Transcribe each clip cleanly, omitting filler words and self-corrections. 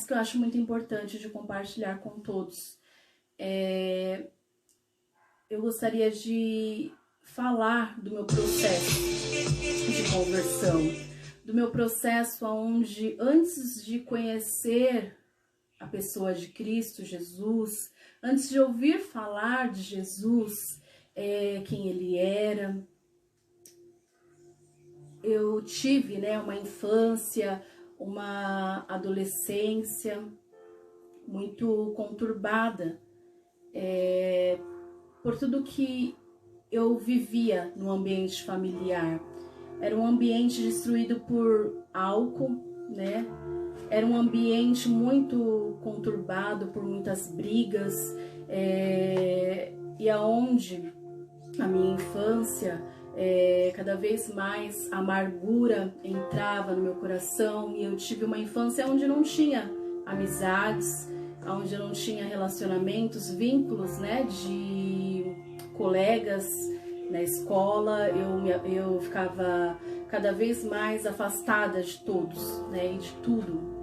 que eu acho muito importante de compartilhar com todos. Eu gostaria de falar do meu processo de conversão, do meu processo onde, antes de conhecer a pessoa de Cristo Jesus, antes de ouvir falar de Jesus, quem ele era, eu tive, uma infância, uma adolescência muito conturbada, por tudo que eu vivia no ambiente familiar. Era um ambiente destruído por álcool, Era um ambiente muito conturbado por muitas brigas, e aonde a minha infância, cada vez mais a amargura entrava no meu coração, e eu tive uma infância onde não tinha amizades, onde eu não tinha relacionamentos, vínculos, de colegas na escola. Eu ficava cada vez mais afastada de todos, e de tudo,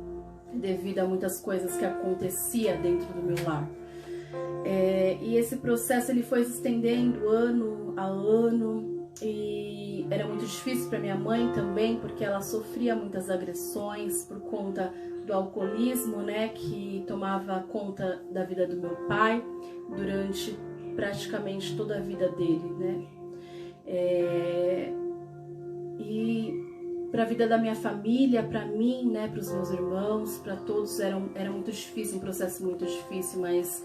devido a muitas coisas que acontecia dentro do meu lar. E esse processo ele foi se estendendo ano a ano, e era muito difícil para minha mãe também, porque ela sofria muitas agressões por conta do alcoolismo, que tomava conta da vida do meu pai durante praticamente toda a vida dele, E para a vida da minha família, para mim, para os meus irmãos, para todos, era muito difícil, um processo muito difícil, mas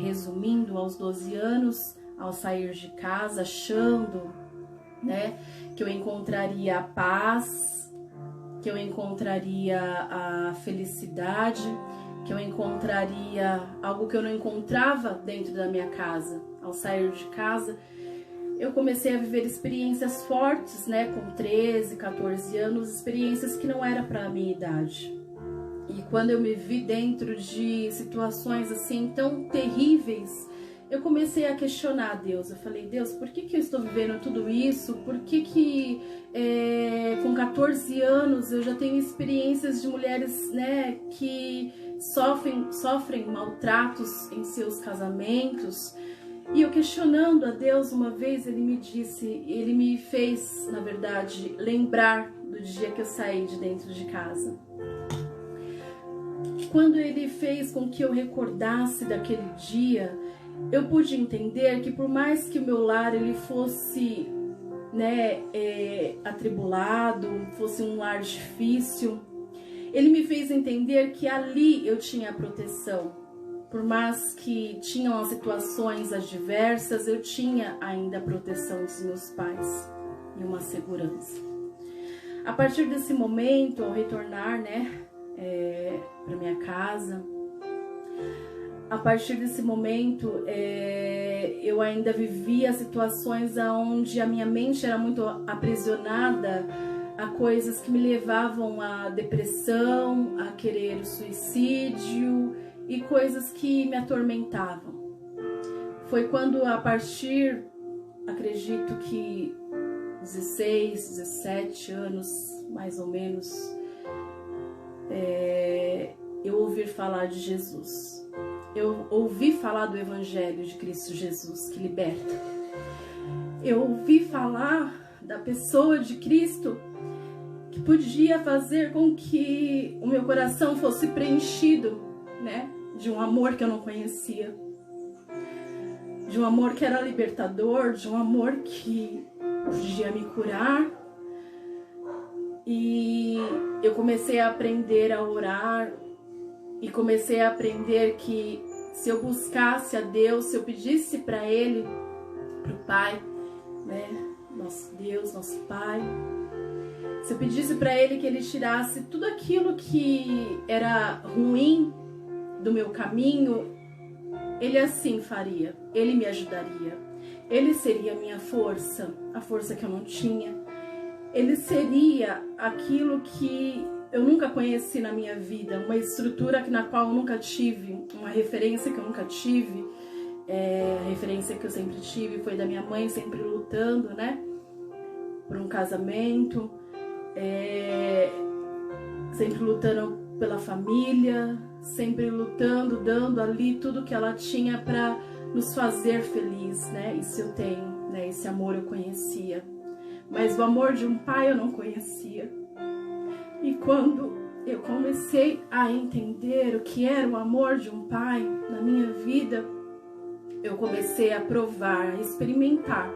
resumindo, aos 12 anos, ao sair de casa, achando, que eu encontraria a paz, que eu encontraria a felicidade, que eu encontraria algo que eu não encontrava dentro da minha casa. Ao sair de casa, eu comecei a viver experiências fortes, com 13, 14 anos, experiências que não era para a minha idade. E quando eu me vi dentro de situações assim tão terríveis, eu comecei a questionar a Deus. Eu falei: Deus, por que eu estou vivendo tudo isso? Por que com 14 anos eu já tenho experiências de mulheres, que sofrem maltratos em seus casamentos? E eu questionando a Deus, uma vez ele me fez, na verdade, lembrar do dia que eu saí de dentro de casa. Quando ele fez com que eu recordasse daquele dia, eu pude entender que por mais que o meu lar ele fosse atribulado, fosse um lar difícil, ele me fez entender que ali eu tinha proteção. Por mais que tinham as situações adversas, eu tinha ainda a proteção dos meus pais e uma segurança. A partir desse momento, ao retornar para minha casa, a partir desse momento eu ainda vivia situações onde a minha mente era muito aprisionada a coisas que me levavam à depressão, a querer o suicídio e coisas que me atormentavam. Foi quando, a partir, acredito que 16, 17 anos, mais ou menos, eu ouvi falar de Jesus. Eu ouvi falar do Evangelho de Cristo Jesus, que liberta. Eu ouvi falar da pessoa de Cristo, que podia fazer com que o meu coração fosse preenchido, de um amor que eu não conhecia, de um amor que era libertador, de um amor que podia me curar. E eu comecei a aprender a orar, e comecei a aprender que se eu buscasse a Deus, se eu pedisse para Ele, para o Pai, nosso Deus, nosso Pai, se eu pedisse para Ele que Ele tirasse tudo aquilo que era ruim do meu caminho, Ele assim faria. Ele me ajudaria. Ele seria a minha força, a força que eu não tinha. Ele seria aquilo que eu nunca conheci na minha vida, uma estrutura na qual eu nunca tive, uma referência que eu nunca tive. A referência que eu sempre tive foi da minha mãe, sempre lutando, por um casamento, sempre lutando pela família, sempre lutando, dando ali tudo que ela tinha para nos fazer feliz, né? Isso eu tenho, né? Esse amor eu conhecia. Mas o amor de um pai eu não conhecia. E quando eu comecei a entender o que era o amor de um pai na minha vida, eu comecei a provar, a experimentar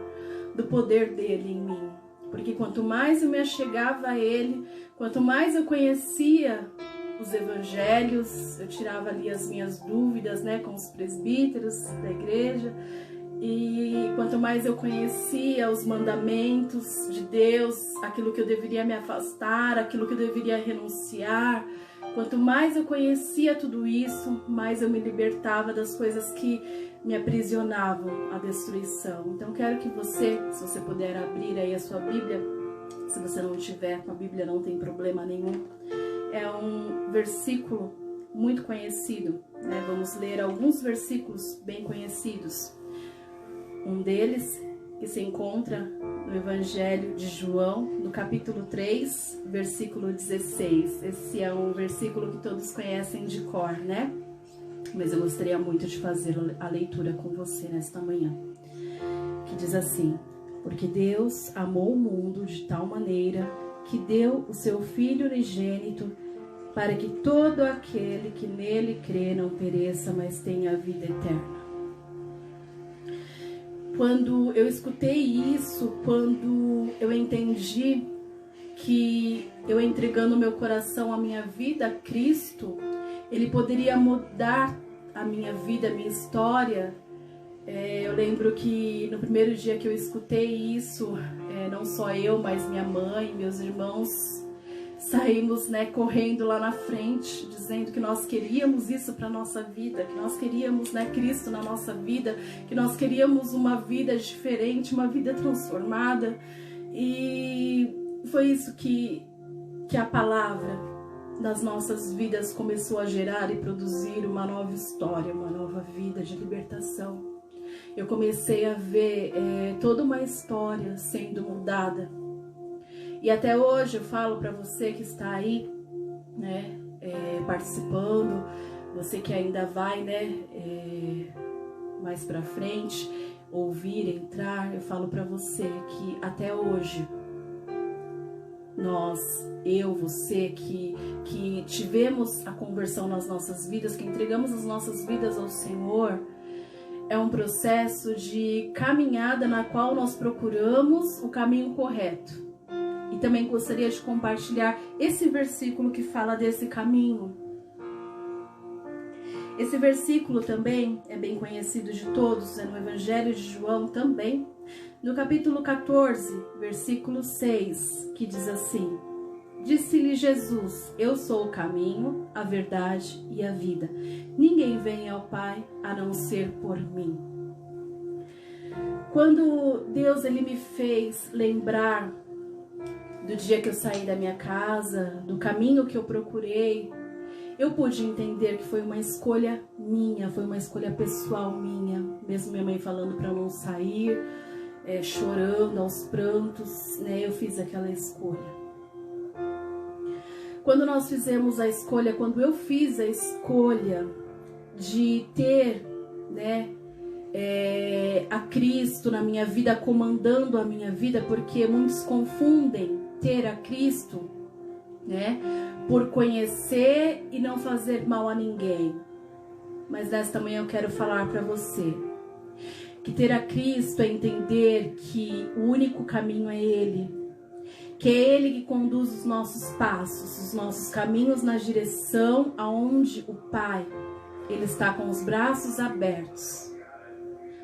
do poder dele em mim. Porque quanto mais eu me achegava a ele, quanto mais eu conhecia os evangelhos, eu tirava ali as minhas dúvidas, né, com os presbíteros da igreja, e quanto mais eu conhecia os mandamentos de Deus, aquilo que eu deveria me afastar, aquilo que eu deveria renunciar, quanto mais eu conhecia tudo isso, mais eu me libertava das coisas que me aprisionavam à destruição. Então quero que você, se você puder abrir aí a sua Bíblia, se você não tiver com a Bíblia não tem problema nenhum, é um versículo muito conhecido, né? Vamos ler alguns versículos bem conhecidos. Um deles que se encontra no Evangelho de João, no capítulo 3, versículo 16. Esse é um versículo que todos conhecem de cor, né? Mas eu gostaria muito de fazer a leitura com você nesta manhã. Que diz assim: porque Deus amou o mundo de tal maneira que deu o seu Filho unigênito para que todo aquele que nele crê não pereça, mas tenha a vida eterna. Quando eu escutei isso, quando eu entendi que eu entregando meu coração, a minha vida a Cristo, Ele poderia mudar a minha vida, a minha história. Eu lembro que no primeiro dia que eu escutei isso, não só eu, mas minha mãe, meus irmãos, saímos, né, correndo lá na frente, dizendo que nós queríamos isso para nossa vida, que nós queríamos, né, Cristo na nossa vida, que nós queríamos uma vida diferente, uma vida transformada. E foi isso que a palavra nas nossas vidas começou a gerar e produzir uma nova história, uma nova vida de libertação. Eu comecei a ver toda uma história sendo mudada. E até hoje eu falo para você que está aí, né, participando, você que ainda vai, né, mais para frente, ouvir, entrar, eu falo para você que até hoje, nós, eu, você, que tivemos a conversão nas nossas vidas, que entregamos as nossas vidas ao Senhor, é um processo de caminhada na qual nós procuramos o caminho correto. E também gostaria de compartilhar esse versículo que fala desse caminho. Esse versículo também é bem conhecido de todos, é no Evangelho de João também, no capítulo 14, versículo 6, que diz assim: disse-lhe Jesus, eu sou o caminho, a verdade e a vida. Ninguém vem ao Pai a não ser por mim. Quando Deus ele me fez lembrar do dia que eu saí da minha casa, do caminho que eu procurei, eu pude entender que foi uma escolha minha, foi uma escolha pessoal minha. Mesmo minha mãe falando para eu não sair, chorando aos prantos, né, eu fiz aquela escolha. Quando nós fizemos a escolha, quando eu fiz a escolha de ter, né, a Cristo na minha vida, comandando a minha vida, porque muitos confundem ter a Cristo, né, por conhecer e não fazer mal a ninguém. Mas nesta manhã eu quero falar para você que ter a Cristo é entender que o único caminho é Ele, que é Ele que conduz os nossos passos, os nossos caminhos na direção aonde o Pai, Ele está com os braços abertos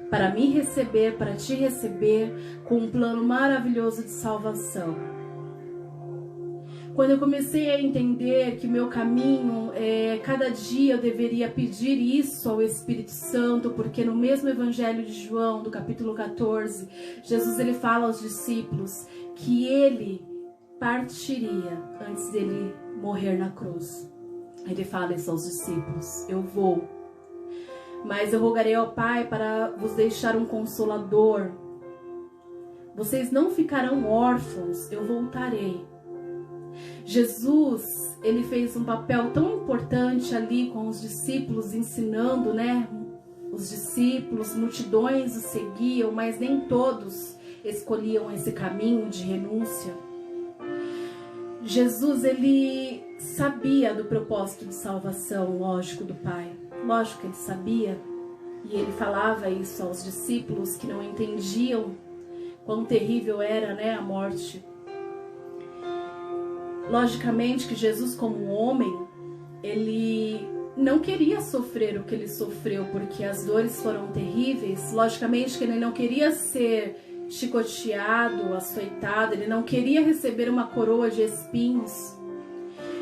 para me receber, para te receber, com um plano maravilhoso de salvação. Quando eu comecei a entender que meu caminho, cada dia eu deveria pedir isso ao Espírito Santo, porque no mesmo Evangelho de João, do capítulo 14, Jesus ele fala aos discípulos que ele partiria antes dele morrer na cruz. Ele fala isso aos discípulos: eu vou, mas eu rogarei ao Pai para vos deixar um consolador. Vocês não ficarão órfãos, eu voltarei. Jesus, ele fez um papel tão importante ali com os discípulos, ensinando, né? Os discípulos, multidões o seguiam, mas nem todos escolhiam esse caminho de renúncia. Jesus, ele sabia do propósito de salvação, lógico, do Pai. Lógico que ele sabia. E ele falava isso aos discípulos que não entendiam quão terrível era, né, a morte. Logicamente que Jesus, como homem, ele não queria sofrer o que ele sofreu, porque as dores foram terríveis. Logicamente que ele não queria ser chicoteado, açoitado, ele não queria receber uma coroa de espinhos.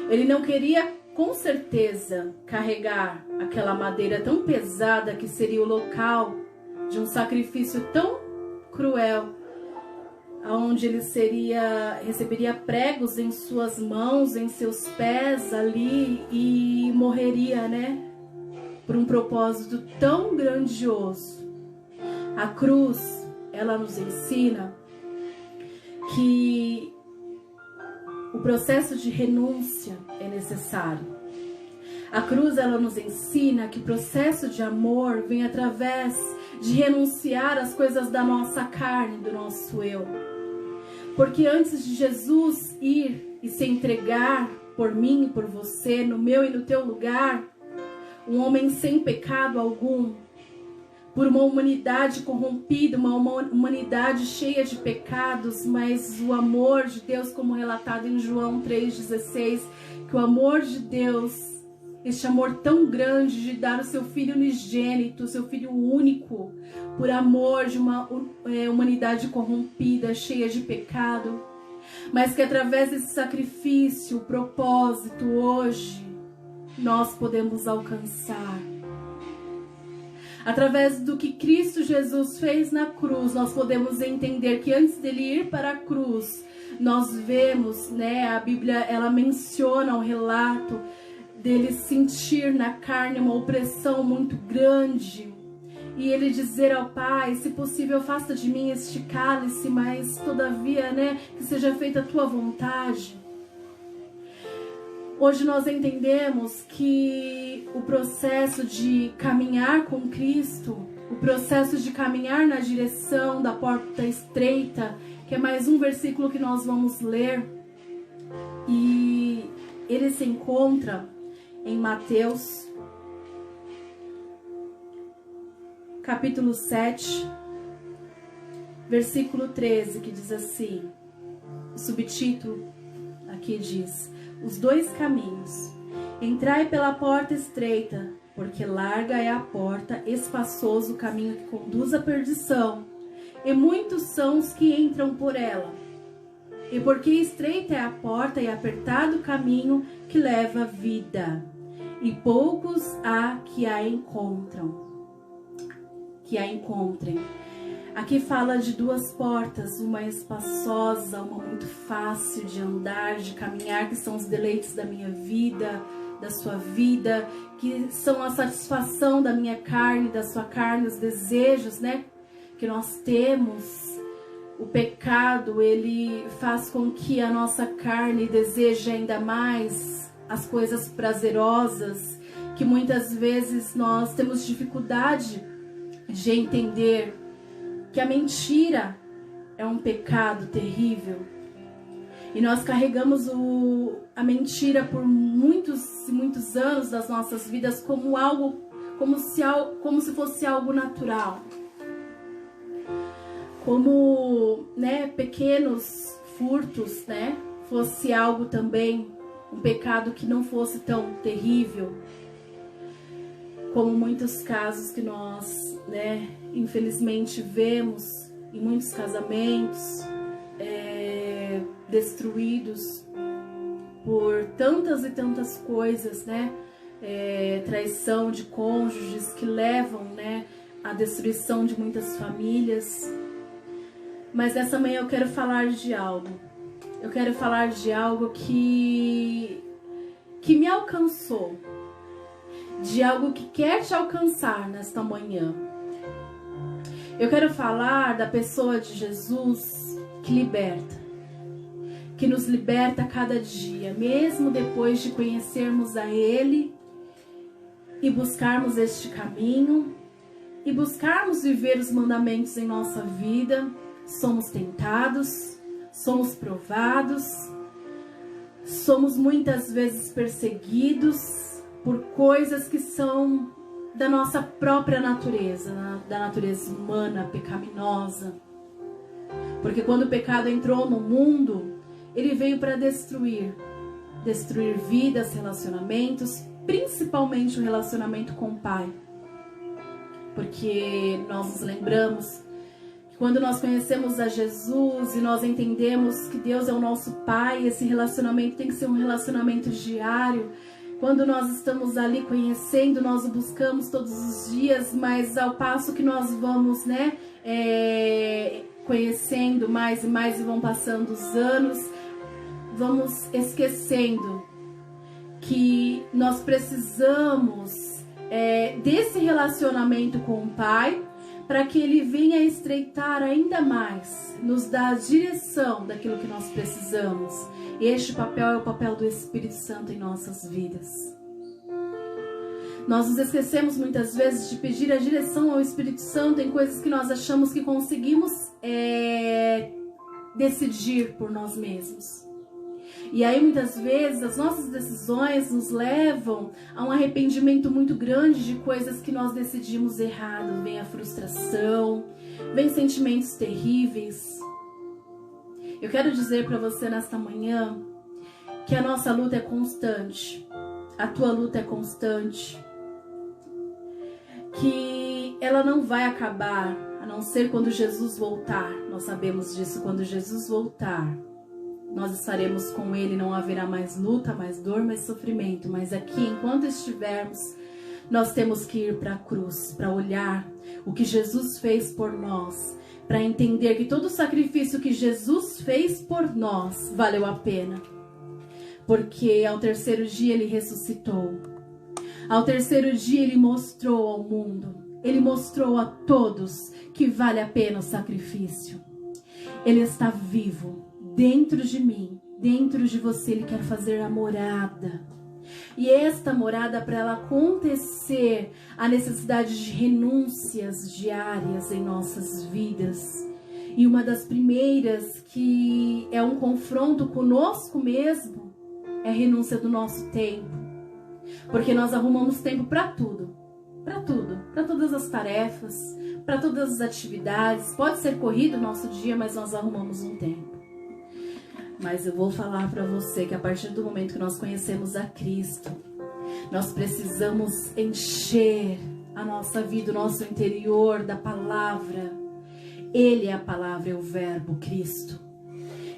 Ele não queria, com certeza, carregar aquela madeira tão pesada que seria o local de um sacrifício tão cruel, onde ele receberia pregos em suas mãos, em seus pés ali e morreria, né? Por um propósito tão grandioso. A cruz, ela nos ensina que o processo de renúncia é necessário. A cruz, ela nos ensina que o processo de amor vem através de renunciar às coisas da nossa carne, do nosso eu. Porque antes de Jesus ir e se entregar por mim e por você, no meu e no teu lugar, um homem sem pecado algum, por uma humanidade corrompida, uma humanidade cheia de pecados, mas o amor de Deus, como relatado em João 3,16, que o amor de Deus, este amor tão grande de dar o seu Filho unigênito, o seu Filho único, por amor de uma humanidade corrompida, cheia de pecado, mas que através desse sacrifício, o propósito, hoje, nós podemos alcançar. Através do que Cristo Jesus fez na cruz, nós podemos entender que antes dele ir para a cruz, nós vemos, né, a Bíblia, ela menciona o relato dele sentir na carne uma opressão muito grande. E ele dizer ao Pai, se possível, afasta de mim este cálice, mas todavia, né, que seja feita a tua vontade. Hoje nós entendemos que o processo de caminhar com Cristo, o processo de caminhar na direção da porta estreita, que é mais um versículo que nós vamos ler, e ele se encontra em Mateus, capítulo 7, versículo 13, que diz assim, o subtítulo aqui diz: os dois caminhos. Entrai pela porta estreita, porque larga é a porta, espaçoso o caminho que conduz à perdição, e muitos são os que entram por ela. E porque estreita é a porta e apertado o caminho que leva à vida, e poucos há que a encontrem. Aqui fala de duas portas, uma espaçosa, uma muito fácil de andar, de caminhar, que são os deleites da minha vida, da sua vida, que são a satisfação da minha carne, da sua carne, os desejos, né, que nós temos. O pecado, ele faz com que a nossa carne deseje ainda mais as coisas prazerosas, que muitas vezes nós temos dificuldade de entender que a mentira é um pecado terrível. E nós carregamos a mentira por muitos e muitos anos das nossas vidas como algo, como se fosse algo natural. Como, né, pequenos furtos, né, fosse algo também, um pecado que não fosse tão terrível. Como muitos casos que nós, né, infelizmente vemos em muitos casamentos destruídos por tantas e tantas coisas, né, traição de cônjuges que levam, né, à destruição de muitas famílias. Mas nessa manhã eu quero falar de algo. Eu quero falar de algo que me alcançou, de algo que quer te alcançar nesta manhã. Eu quero falar da pessoa de Jesus que liberta, que nos liberta a cada dia, mesmo depois de conhecermos a Ele e buscarmos este caminho e buscarmos viver os mandamentos em nossa vida. Somos tentados, somos provados, somos muitas vezes perseguidos por coisas que são da nossa própria natureza, da natureza humana, pecaminosa. Porque quando o pecado entrou no mundo, ele veio para destruir vidas, relacionamentos, principalmente o relacionamento com o Pai. Porque nós nos lembramos que quando nós conhecemos a Jesus e nós entendemos que Deus é o nosso Pai, esse relacionamento tem que ser um relacionamento diário. Quando nós estamos ali conhecendo, nós o buscamos todos os dias, mas ao passo que nós vamos, conhecendo mais e mais e vão passando os anos, vamos esquecendo que nós precisamos desse relacionamento com o Pai para que Ele venha estreitar ainda mais, nos dar a direção daquilo que nós precisamos. Este papel é o papel do Espírito Santo em nossas vidas. Nós nos esquecemos muitas vezes de pedir a direção ao Espírito Santo em coisas que nós achamos que conseguimos decidir por nós mesmos. E aí muitas vezes as nossas decisões nos levam a um arrependimento muito grande de coisas que nós decidimos errado. Vem a frustração, vem sentimentos terríveis. Eu quero dizer para você nesta manhã que a nossa luta é constante, a tua luta é constante, que ela não vai acabar, a não ser quando Jesus voltar. Nós sabemos disso, quando Jesus voltar, nós estaremos com Ele, não haverá mais luta, mais dor, mais sofrimento. Mas aqui, enquanto estivermos, nós temos que ir para a cruz, para olhar o que Jesus fez por nós, para entender que todo o sacrifício que Jesus fez por nós valeu a pena. Porque ao terceiro dia Ele ressuscitou. Ao terceiro dia Ele mostrou ao mundo, Ele mostrou a todos que vale a pena o sacrifício. Ele está vivo dentro de mim, dentro de você. Ele quer fazer a morada. E esta morada, para ela acontecer, a necessidade de renúncias diárias em nossas vidas. E uma das primeiras, que é um confronto conosco mesmo, é a renúncia do nosso tempo. Porque nós arrumamos tempo para tudo, para todas as tarefas, para todas as atividades. Pode ser corrido o nosso dia, mas nós arrumamos um tempo. Mas eu vou falar para você que a partir do momento que nós conhecemos a Cristo, nós precisamos encher a nossa vida, o nosso interior da palavra. Ele é a palavra, é o verbo, Cristo.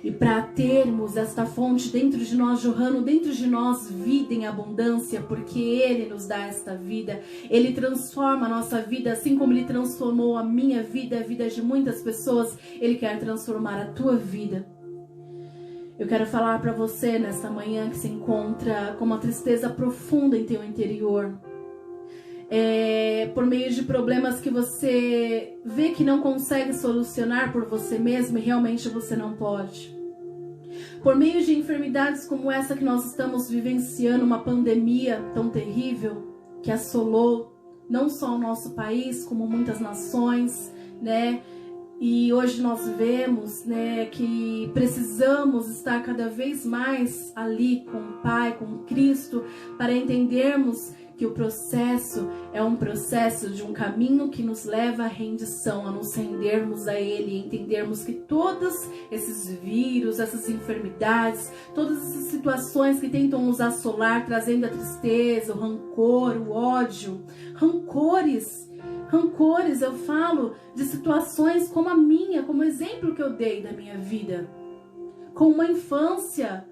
E para termos esta fonte dentro de nós, jorrando dentro de nós, vida em abundância, porque Ele nos dá esta vida, Ele transforma a nossa vida, assim como Ele transformou a minha vida, a vida de muitas pessoas, Ele quer transformar a tua vida. Eu quero falar para você nesta manhã que se encontra com uma tristeza profunda em teu interior. Por meio de problemas que você vê que não consegue solucionar por você mesmo e realmente você não pode. Por meio de enfermidades como essa que nós estamos vivenciando, uma pandemia tão terrível que assolou não só o nosso país, como muitas nações, né? E hoje nós vemos, né, que precisamos estar cada vez mais ali com o Pai, com Cristo, para entendermos que o processo é um processo de um caminho que nos leva à rendição, a nos rendermos a Ele, e entendermos que todos esses vírus, essas enfermidades, todas essas situações que tentam nos assolar, trazendo a tristeza, o rancor, o ódio, rancores, eu falo de situações como a minha, como o exemplo que eu dei da minha vida, com uma infância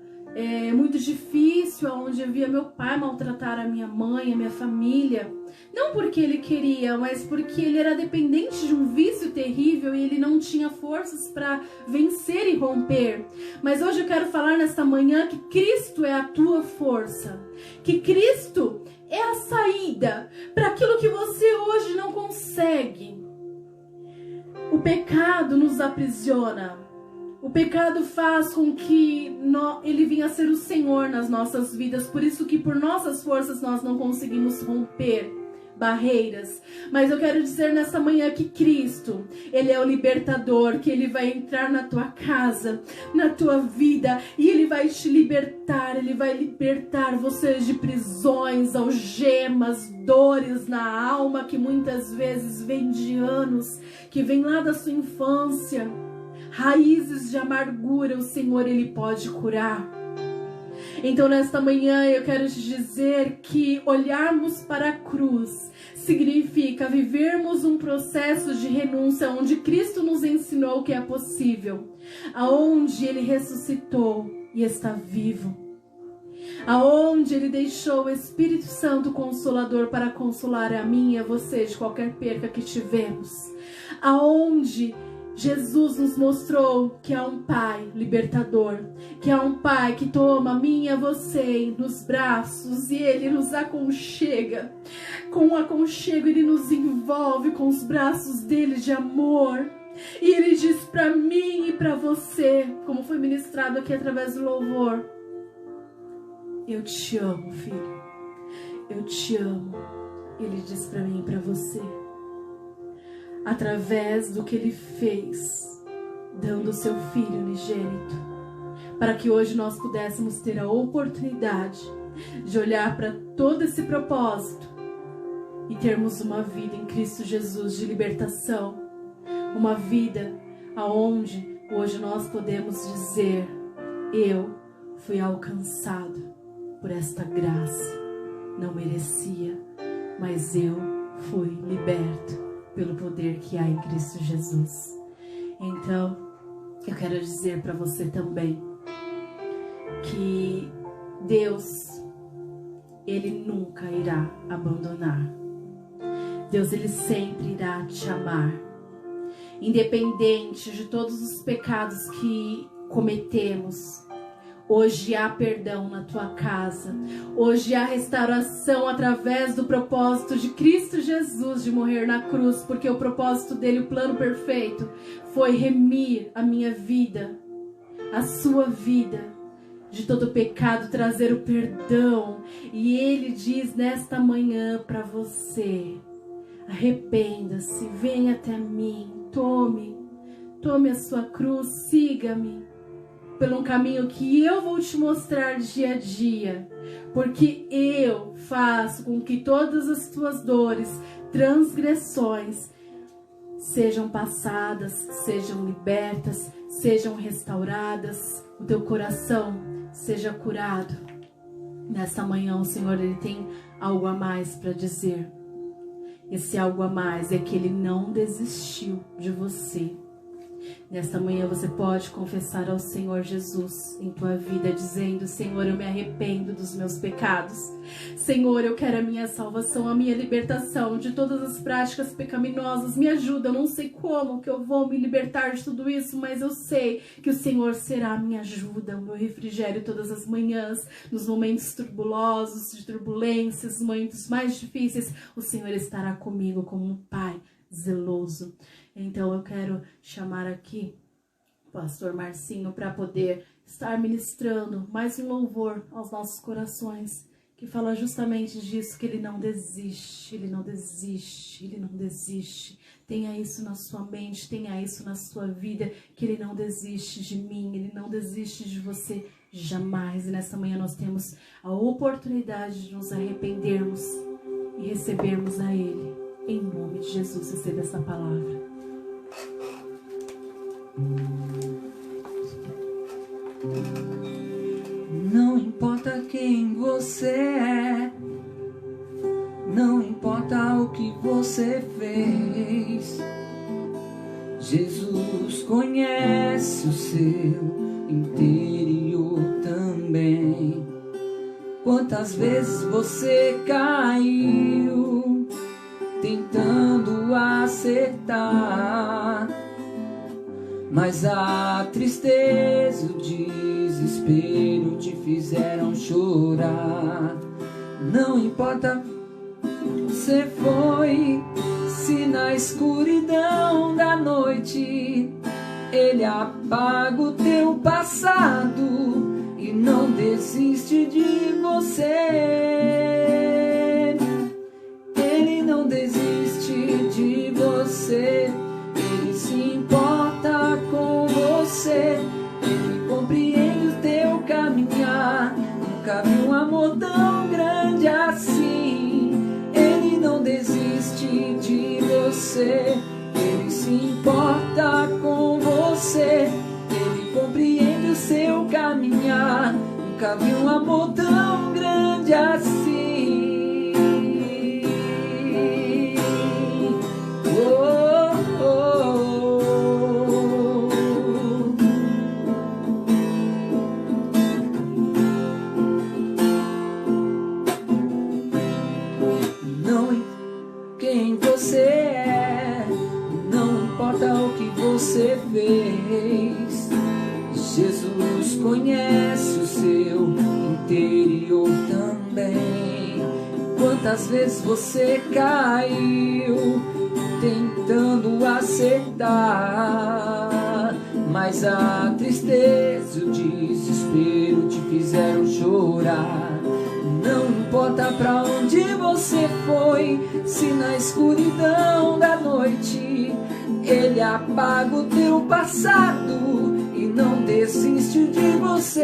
muito difícil, onde eu via meu pai maltratar a minha mãe, a minha família, não porque ele queria, mas porque ele era dependente de um vício terrível e ele não tinha forças para vencer e romper. Mas hoje eu quero falar nesta manhã que Cristo é a tua força, que Cristo é a saída para aquilo que você hoje não consegue. O pecado nos aprisiona. O pecado faz com que ele venha a ser o Senhor nas nossas vidas. Por isso que por nossas forças nós não conseguimos romper barreiras. Mas eu quero dizer nessa manhã que Cristo, Ele é o libertador, que Ele vai entrar na tua casa, na tua vida, e Ele vai te libertar. Ele vai libertar você de prisões, algemas, dores na alma que muitas vezes vem de anos, que vem lá da sua infância. Raízes de amargura, o Senhor, Ele pode curar. Então nesta manhã eu quero te dizer que olharmos para a cruz significa vivermos um processo de renúncia onde Cristo nos ensinou que é possível, aonde Ele ressuscitou e está vivo, aonde Ele deixou o Espírito Santo Consolador para consolar a mim e a você de qualquer perca que tivemos, aonde Jesus nos mostrou que há um Pai libertador, que há um Pai que toma a mim e a você nos braços e Ele nos aconchega. Com o aconchego Ele nos envolve com os braços dEle de amor. E Ele diz para mim e para você, como foi ministrado aqui através do louvor: eu te amo, filho. Eu te amo. Ele diz para mim e para você, através do que Ele fez, dando o seu Filho unigênito, para que hoje nós pudéssemos ter a oportunidade de olhar para todo esse propósito e termos uma vida em Cristo Jesus de libertação, uma vida aonde hoje nós podemos dizer: eu fui alcançado por esta graça, não merecia, mas eu fui liberto pelo poder que há em Cristo Jesus. Então, eu quero dizer para você também que Deus, Ele nunca irá abandonar. Deus, Ele sempre irá te amar. Independente de todos os pecados que cometemos, hoje há perdão na tua casa. Hoje há restauração através do propósito de Cristo Jesus de morrer na cruz, porque o propósito dele, o plano perfeito, foi remir a minha vida, a sua vida, de todo pecado, trazer o perdão. E Ele diz nesta manhã para você: arrependa-se, venha até mim, tome a sua cruz, siga-me pelo um caminho que eu vou te mostrar dia a dia, porque eu faço com que todas as tuas dores, transgressões sejam passadas, sejam libertas, sejam restauradas, o teu coração seja curado. Nesta manhã o Senhor, Ele tem algo a mais para dizer. Esse algo a mais é que Ele não desistiu de você. Nesta manhã você pode confessar ao Senhor Jesus em tua vida, dizendo: Senhor, eu me arrependo dos meus pecados. Senhor, eu quero a minha salvação, a minha libertação de todas as práticas pecaminosas. Me ajuda, eu não sei como que eu vou me libertar de tudo isso, mas eu sei que o Senhor será a minha ajuda, o meu refrigério todas as manhãs, nos momentos turbulosos, de turbulências, nos momentos mais difíceis. O Senhor estará comigo como um Pai zeloso. Então eu quero chamar aqui o pastor Marcinho para poder estar ministrando mais um louvor aos nossos corações, que fala justamente disso, que Ele não desiste, Ele não desiste, Ele não desiste. Tenha isso na sua mente, tenha isso na sua vida, que Ele não desiste de mim, Ele não desiste de você jamais. E nessa manhã nós temos a oportunidade de nos arrependermos e recebermos a Ele. Em nome de Jesus, receba essa palavra. Não importa quem você é, não importa o que você fez, Jesus conhece o seu interior também. Quantas vezes você caiu tentando acertar, mas a tristeza e o desespero te fizeram chorar. Não importa onde você foi, se na escuridão da noite Ele abriu apaga o teu passado e não desiste de você. Ele não desiste de você. Ele se importa com você. Ele compreende o teu caminhar. Nunca vi um amor tão grande assim. Ele não desiste de você. Ele se importa com você. Ele compreende o seu caminhar. Nunca vi um amor tão grande assim. Oh, oh, oh. Não quem você é, não importa o que você fez. Jesus conhece o seu interior também. Quantas vezes você caiu tentando acertar, mas a tristeza e o desespero te fizeram chorar. Não importa pra onde você foi, se na escuridão da noite Ele apaga o teu passado e não desiste de você.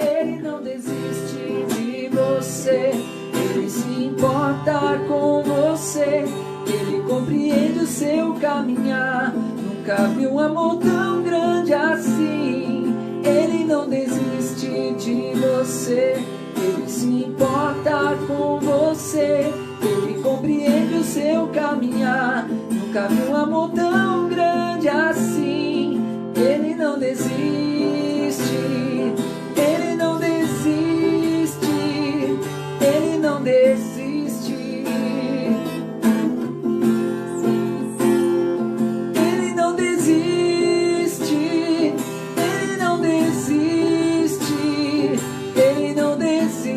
Ele não desiste de você. Ele se importa com você. Ele compreende o seu caminhar. Nunca vi um amor tão grande assim. Ele não desiste de você. Ele se importa com você. Ele compreende o seu caminhar. Nunca vi um amor tão grande assim. Ele não desiste. Ele não desiste. Ele não desiste. Ele não desiste. Ele não desiste. Ele não desiste.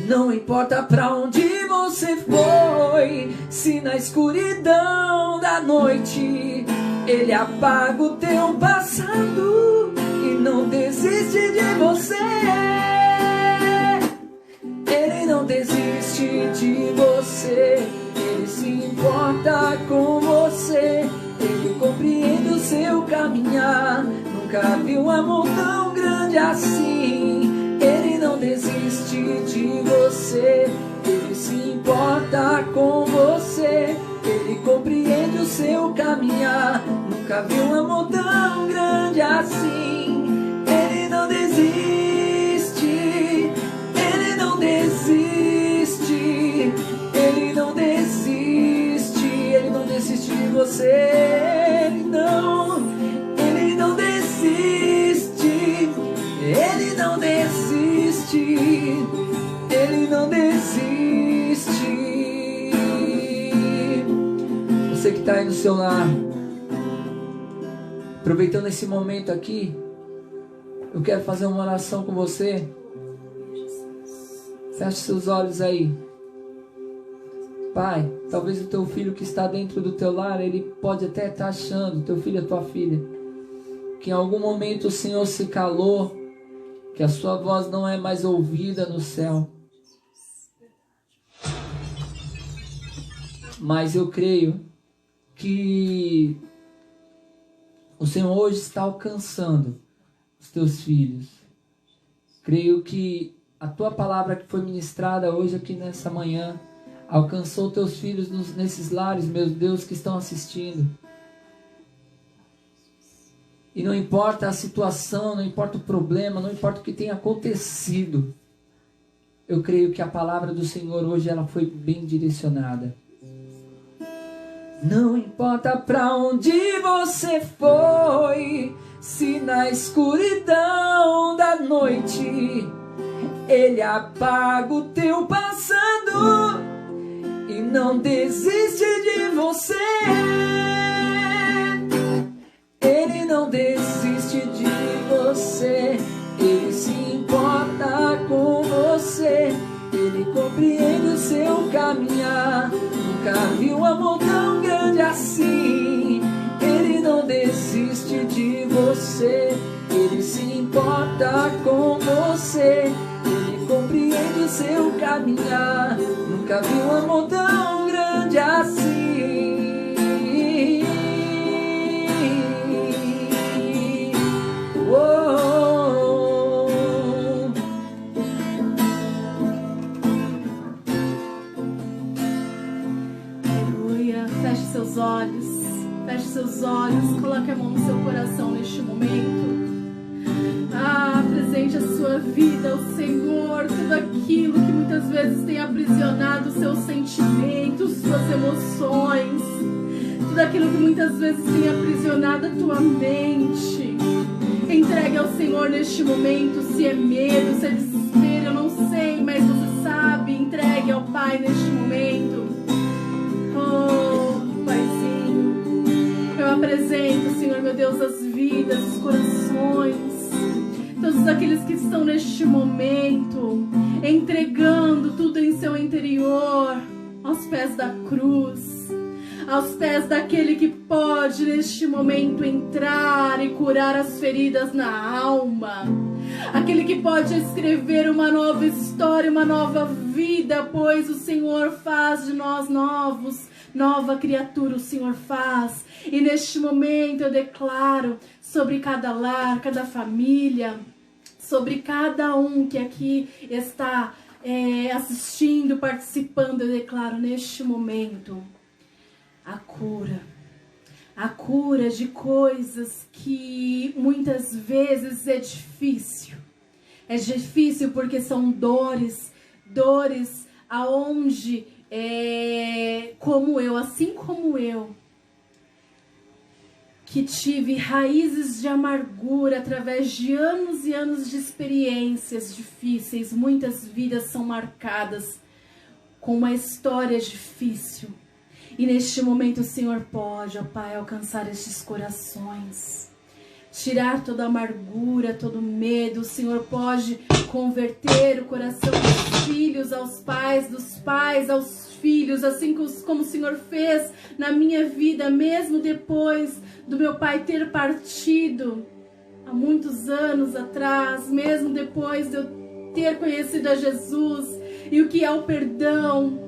Não importa pra onde você foi, se na escuridão da noite Ele apaga o teu passado e não desiste de você. Ele não desiste de você. Ele se importa com você. Ele compreende o seu caminhar. Nunca vi um amor tão grande assim. Ele não desiste de você. Ele se importa com você. Ele compreende o seu caminhar. Nunca vi um amor tão grande assim. Ele não desiste. Ele não desiste. Ele não desiste. Ele não desiste de você. Ele não desiste. Ele não desiste. Ele não desiste. Você que está aí no seu lar, aproveitando esse momento aqui, eu quero fazer uma oração com você. Feche seus olhos aí. Pai, talvez o teu filho que está dentro do teu lar, ele pode até estar achando, teu filho, a tua filha, que em algum momento o Senhor se calou, que a sua voz não é mais ouvida no céu. Mas eu creio que o Senhor hoje está alcançando os teus filhos. Creio que a tua palavra que foi ministrada hoje aqui nessa manhã alcançou teus filhos nesses lares, meu Deus, que estão assistindo. E não importa a situação, não importa o problema, não importa o que tenha acontecido, eu creio que a palavra do Senhor hoje ela foi bem direcionada. Não importa pra onde você foi, se na escuridão da noite Ele apaga o teu passado e não desiste de você. Ele não desiste de você. Ele se importa com você. Ele compreende desiste de você. Ele se importa com você. Ele compreende o seu caminhar. Nunca vi um amor tão grande assim. Aleluia. Feche seus olhos. Feche seus olhos. Coloque a mão no seu coração neste momento. Apresente a sua vida ao Senhor. Tudo aquilo que muitas vezes tem aprisionado seus sentimentos, suas emoções. Tudo aquilo que muitas vezes tem aprisionado a tua mente. Entregue ao Senhor neste momento. Se é medo, se é desespero, eu não sei, mas você sabe. Entregue ao Pai neste momento. Oh, Paizinho, eu apresento, Senhor meu Deus, as vidas, os corações, todos aqueles que estão neste momento entregando tudo em seu interior aos pés da cruz, aos pés daquele que pode neste momento entrar e curar as feridas na alma, aquele que pode escrever uma nova história, uma nova vida, pois o Senhor faz de nós novos, nova criatura o Senhor faz. E neste momento eu declaro sobre cada lar, cada família, sobre cada um que aqui está assistindo, participando, eu declaro neste momento a cura de coisas que muitas vezes é difícil. É difícil porque são dores aonde, assim como eu, que tive raízes de amargura através de anos e anos de experiências difíceis. Muitas vidas são marcadas com uma história difícil. E neste momento o Senhor pode, ó Pai, alcançar estes corações. Tirar toda a amargura, todo o medo. O Senhor pode converter o coração dos filhos aos pais, dos pais aos filhos, assim como o Senhor fez na minha vida, mesmo depois do meu pai ter partido há muitos anos atrás, mesmo depois de eu ter conhecido a Jesus e o que é o perdão.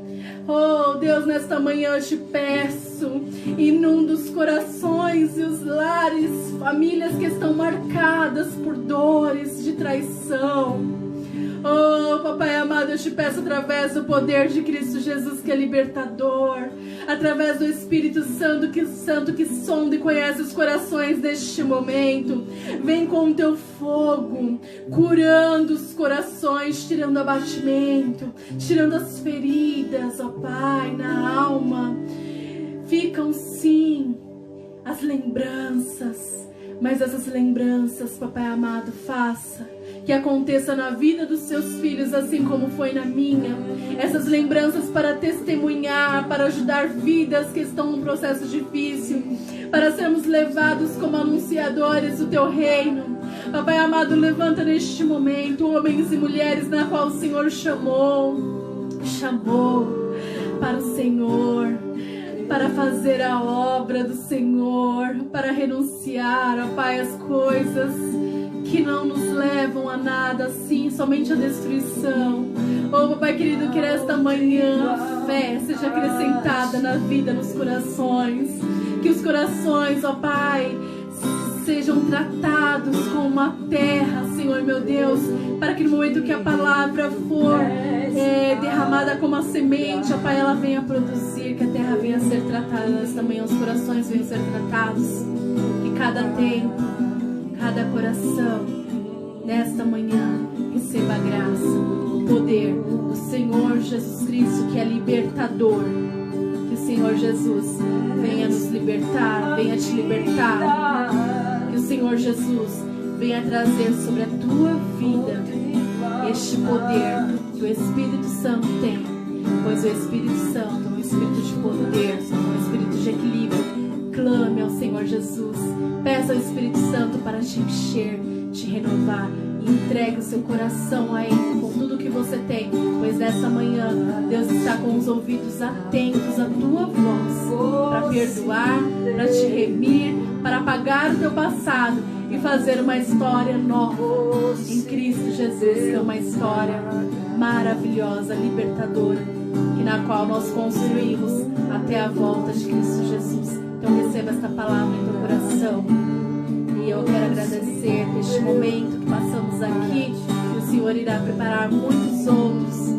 Oh Deus, nesta manhã eu te peço, inunda os corações e os lares, famílias que estão marcadas por dores de traição. Oh, Papai amado, eu te peço através do poder de Cristo Jesus, que é libertador, através do Espírito Santo que sonda e conhece os corações neste momento. Vem com o teu fogo, curando os corações, tirando abatimento, tirando as feridas, ó Pai, na alma. Ficam sim as lembranças, mas essas lembranças, Papai amado, faça que aconteça na vida dos seus filhos, assim como foi na minha. Essas lembranças para testemunhar, para ajudar vidas que estão num processo difícil, para sermos levados como anunciadores do teu reino. Papai amado, levanta neste momento homens e mulheres na qual o Senhor chamou para o Senhor, para fazer a obra do Senhor, para renunciar, ó Pai, as coisas que não nos levam a nada, sim, somente a destruição. Oh, Papai querido, que nesta manhã a fé seja acrescentada na vida, nos corações. Que os corações, ó Pai, sejam tratados como uma terra, Senhor meu Deus, para que no momento que a palavra for derramada como a semente, ó Pai, ela venha produzir, que a terra venha a ser tratada nesta manhã, os corações venham a ser tratados, que cada tempo, cada coração, nesta manhã, receba a graça, o poder do Senhor Jesus Cristo, que é libertador. Que o Senhor Jesus venha nos libertar, venha te libertar. Que o Senhor Jesus venha trazer sobre a tua vida este poder que o Espírito Santo tem, pois o Espírito Santo é um espírito de poder, é um espírito de equilíbrio. Clame ao Senhor Jesus, peça ao Espírito Santo para te encher, te renovar Entregue o seu coração a Ele com tudo que você tem, pois nessa manhã Deus está com os ouvidos atentos à tua voz, para perdoar, para te remir, para apagar o teu passado e fazer uma história nova em Cristo Jesus, que é uma história maravilhosa, libertadora, e na qual nós construímos até a volta de Cristo Jesus. Então receba esta palavra em teu coração. E eu quero agradecer este momento que passamos aqui, que o Senhor irá preparar muitos outros.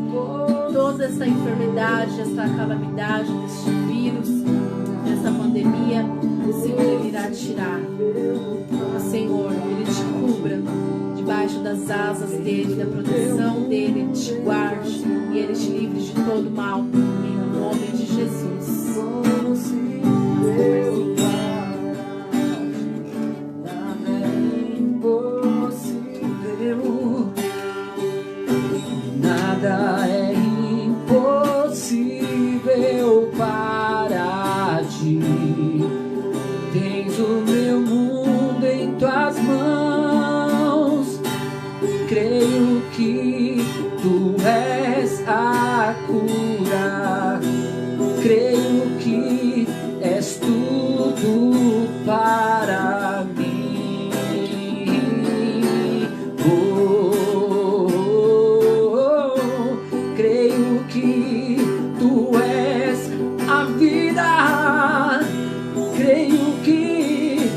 Toda essa enfermidade, essa calamidade, este vírus, essa pandemia, o Senhor Ele irá tirar. O Senhor, Ele te cubra debaixo das asas dEle, da proteção dEle, Ele te guarde e Ele te livre de todo mal, em nome de Jesus. Nada é impossível para ti. Tens o meu mundo em tuas mãos. Creio que tu és a cura. Creio que és tudo para mim. Creio que tu és a vida. Creio que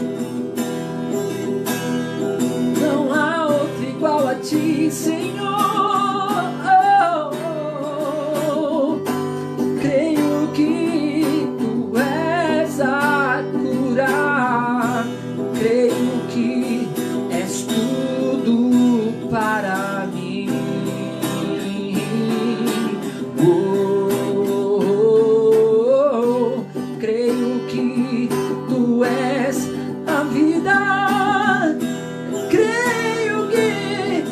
não há outro igual a ti, Senhor. Creio que tu és a cura. Creio que és tudo para mim. Creio que tu és a vida. Creio que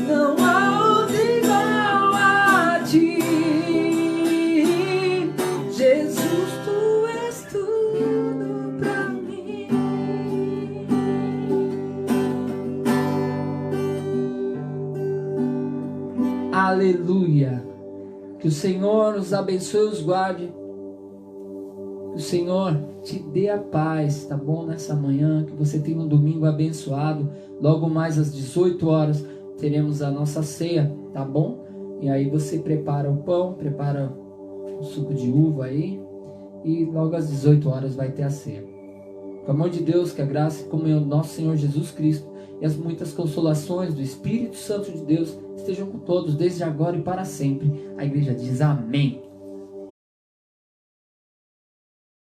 não há outro igual a ti. Jesus, tu és tudo pra mim. Aleluia. Que o Senhor nos abençoe e os guarde. Que o Senhor te dê a paz, tá bom? Nessa manhã, que você tenha um domingo abençoado. Logo mais às 18 horas teremos a nossa ceia, tá bom? E aí você prepara o pão, prepara o suco de uva aí. E logo às 18 horas vai ter a ceia. Com o amor de Deus, que a graça e a comunhão do nosso Senhor Jesus Cristo e as muitas consolações do Espírito Santo de Deus estejam com todos, desde agora e para sempre. A igreja diz amém.